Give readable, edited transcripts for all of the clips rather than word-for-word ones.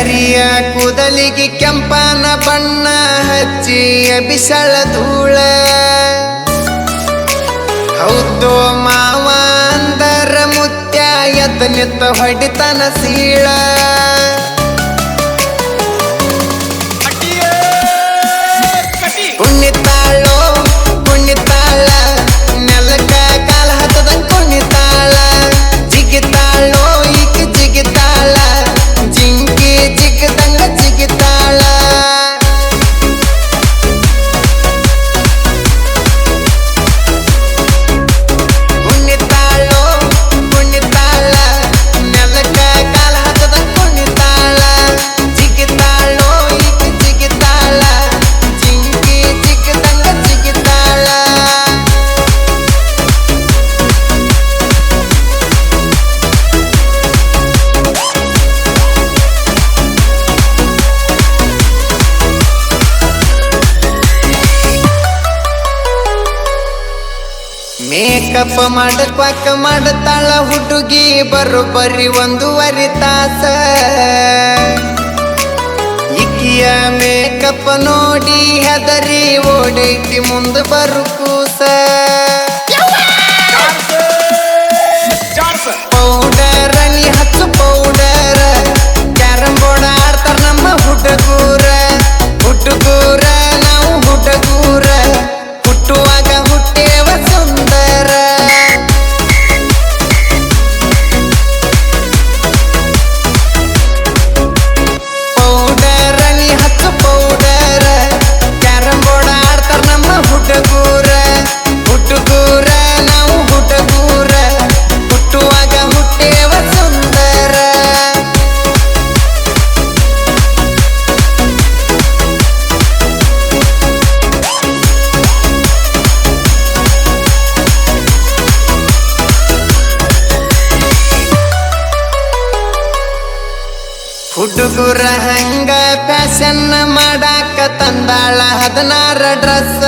ಕರಿಯ ಕೂದಲಿಗೆ ಕೆಂಪನ ಬಣ್ಣ ಹಚ್ಚಿ ಬಿಸಳ ಧೂಳ ಹೌದೋ ಮಾವ ಅಂದರ ಮುತ್ಯ ಎದ್ದ ನಿತ್ತ ಹೊಡಿತನ ಸೀಳ ಕುಣಿತಾಳೋ ಕುಣಿತಾಳ ನೆಲಕ ಕಾಲ ಹತ್ತದ ಕುಣಿತಾಳ ಜಿಗಿತಾಳೋ ಈಗ ಜಿಗಿತಾಳ ಜಿಂಕಿ ಜಿಗದಂಗ ಜಿಗಿತಾಳ ಕುಣಿತಾಳೋ ಕುಣಿತಾಳ ನೆಲಕ ಕಾಲ ಹತ್ತದ ಕುಣಿತಾಳ ಜಿಗಿತಾಳೋ ಈಗ ಜಿಗಿತಾಳ ಜಿಂಕಿ ಜಿಗದಂಗ ಜಿಗಿತಾಳ ಮೇಕಪ್ ಮಾಡಕ್ವಾಕ ಮಾಡತಾಳ ಹುಡುಗಿ ಬರೋಬ್ಬರಿ 1.5 ತಾಸ ಇಕ್ಕಿಯ ಮೇಕಪ್ ನೋಡಿ ಹೆದರಿ ಓಡೈತಿ ಮುಂದ ಬರು ಕೂಸ ಪೌಡರ್ ನೀ ಹಚ್ಚು ಪೌಡರ್ ಕ್ಯಾರಂ ಬೋರ್ಡ್ ಆಡ್ತಾರ ನಮ್ಮ ಹುಡುಗೂರ ಹುಡುಗೂರ ನಾವು ಹುಡುಗೂರ ಹುಟ್ಟುವಾಗ ಹುಟ್ಟೇವ ಸುಂದರ ಪೌಡರ್ ನೀ ಹಚ್ಚು ಪೌಡರ್ ಕ್ಯಾರಂ ಬೋರ್ಡ್ ಆಡ್ತಾರ ನಮ್ಮ ಹುಡುಗೂರ ಹುಡುಗೂರ ನಾವು ಹುಡುಗೂರ ಹುಟ್ಟುವಾಗ ಹುಟ್ಟೇವ ಸುಂದರ ಹುಡುಗುರ ಹಂಗ ಫ್ಯಾಷನ್ ಮಾಡಾಕ ತಂದಾಳ 16 ಡ್ರೆಸ್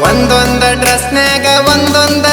ಒಂದೊಂದ ಡ್ರೆಸ್ನ್ಯಾಗ ಒಂದೊಂದ